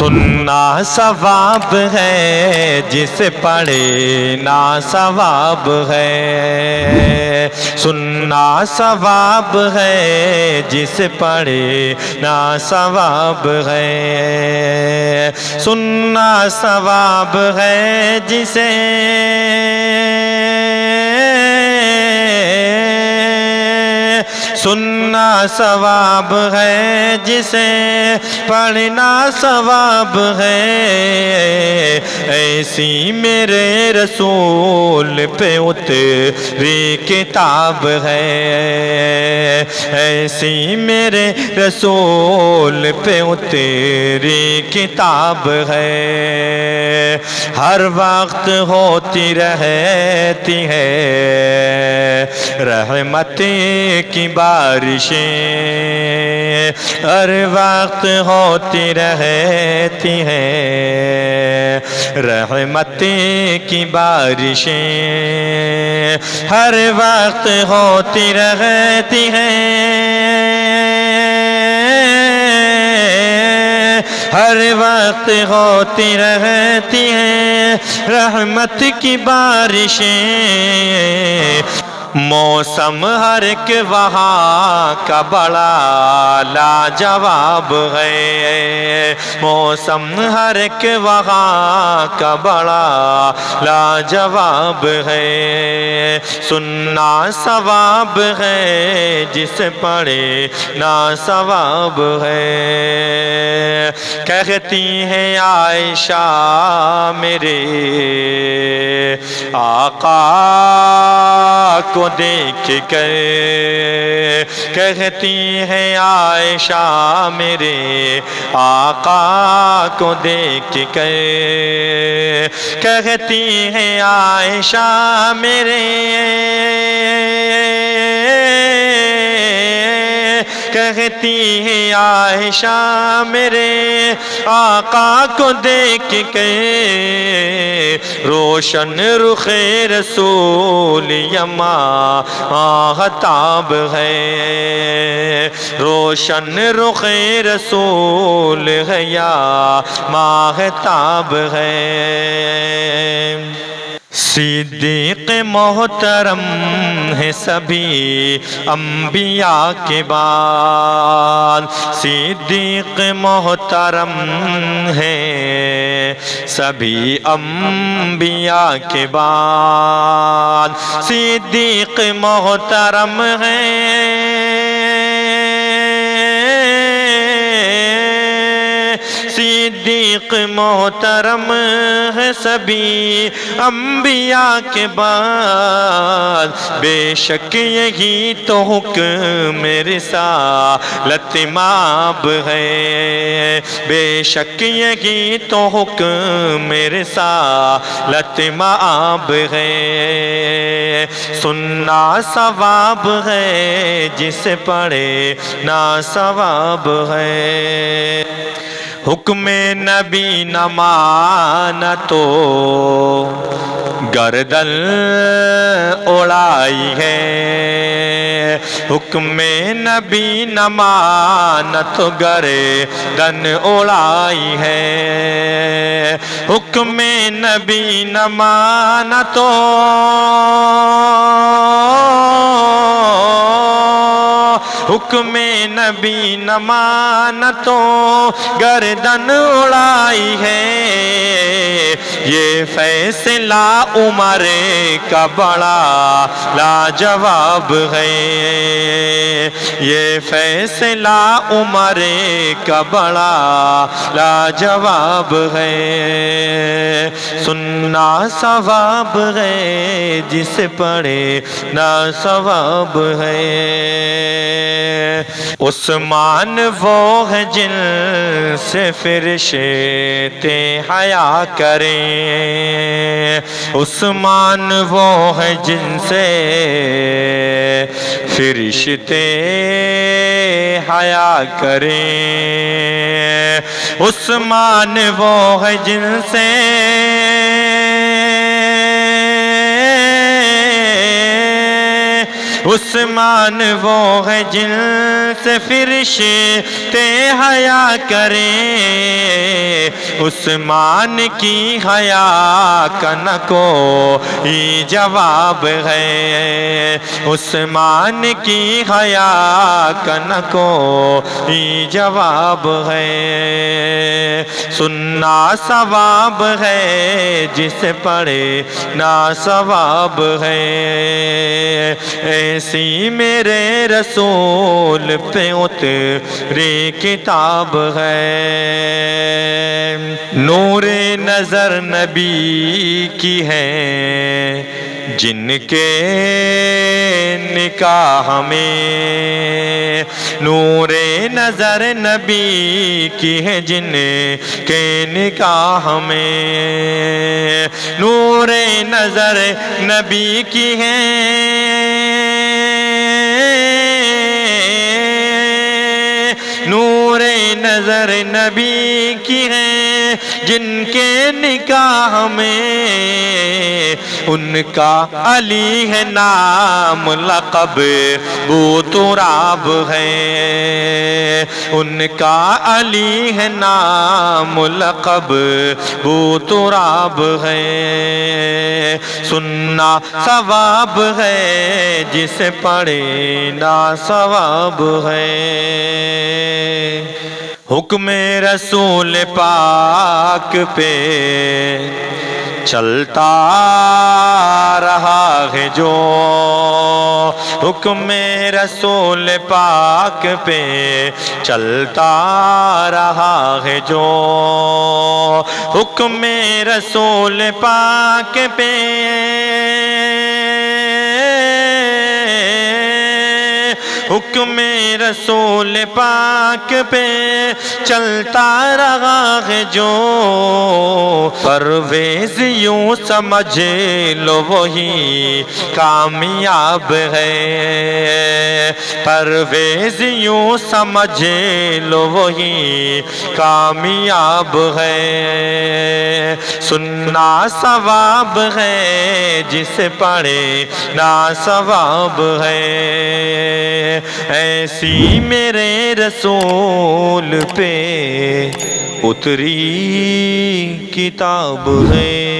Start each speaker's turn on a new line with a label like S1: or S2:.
S1: سننا ثواب ہے جسے پڑھے نا ثواب ہے، سننا ثواب ہے جسے پڑھے نا ثواب ہے، سننا ثواب ہے جسے سننا ثواب ہے جسے پڑھنا ثواب ہے، ایسی میرے رسول پہ اتری کتاب ہے، ایسی میرے رسول پہ اتری کتاب ہے، ہر وقت ہوتی رہتی ہے رحمت کی بارشیں، ہر وقت ہوتی رہتی ہیں رحمت کی بارشیں، ہر وقت ہوتی رہتی ہیں، ہر وقت ہوتی رہتی ہیں رحمت کی بارشیں، موسم ہر ایک وہاں کا بڑا لاجواب ہے، موسم ہر ایک وہاں کا بڑا لاجواب ہے، سننا ثواب ہے جس پڑھے نا ثواب ہے، کہتی ہیں عائشہ میرے آقا کو دیکھ کر، کہتی ہیں عائشہ میرے آقا کو دیکھ کر، کہتی ہیں عائشہ میرے کہتی ہیں عائشہ میرے آقا کو دیکھ کے، روشن رخ رسول ماہتاب ہے، روشن رخ رسول ہے یا ماہتاب ہے، صدیق محترم ہے سبھی انبیاء کے بعد، صدیق محترم ہے سبھی انبیاء کے بعد، صدیق محترم ہے صدیق محترم ہے سبھی انبیاء کے بعد، بے شک یہی تو حکم رسالت مآب ہے، بے شک یہی تو حکم رسالت مآب ہے، سننا ثواب ہے جسے پڑھے نا ثواب ہے، حکم نبی نہ مانا تو گردن اڑائی ہے، حکم نبی نہ مانا تو گردن اڑائی ہے، حکم نبی نہ مانا تو حکم نبی نہ مانا تو گردن اڑائی ہے، یہ فیصلہ عمر کا بڑا لاجواب ہے، یہ فیصلہ عمر کا بڑا لاجواب ہے، سننا ثواب ہے جس پڑھے نا ثواب ہے، عثمان وہ ہے جن سے فرشتے حیا کریں، عثمان وہ ہے جن سے فرشتے حیا کریں، عثمان وہ ہے جن سے عثمان وہ ہے جن سے فرشتے حیا کریں، عثمان کی حیا کا نہ کوئی جواب ہے، عثمان کی حیا کا نہ کوئی جواب ہے، سننا ثواب ہے جس پڑھے نا ثواب ہے، ایسی میرے رسول پہ اتری کتاب ہے، نور نظر نبی کی ہے جن کے نکاح میں، نور نظر نبی کی ہے جن کے نکاح میں، نور نظر نبی کی ہے نور نظر نبی کی ہے جن کے نکاح میں، ان کا علی ہے نام لقب بو تراب ہے، ان کا علی ہے نام لقب بو تراب ہے، سننا ثواب ہے جس پڑھے نا ثواب ہے، حکم رسول پاک پہ چلتا رہا ہے جو، حکم رسول پاک پہ چلتا رہا ہے جو، حکم رسول پاک پہ حکم رسول پاک پہ چلتا رہا ہے جو، پرویز یوں سمجھ لو وہی کامیاب ہے، پرویز یوں سمجھ لو وہی کامیاب ہے، سننا ثواب ہے جس پڑھے نا ثواب ہے، ایسی میرے رسول پہ اتری کتاب ہے۔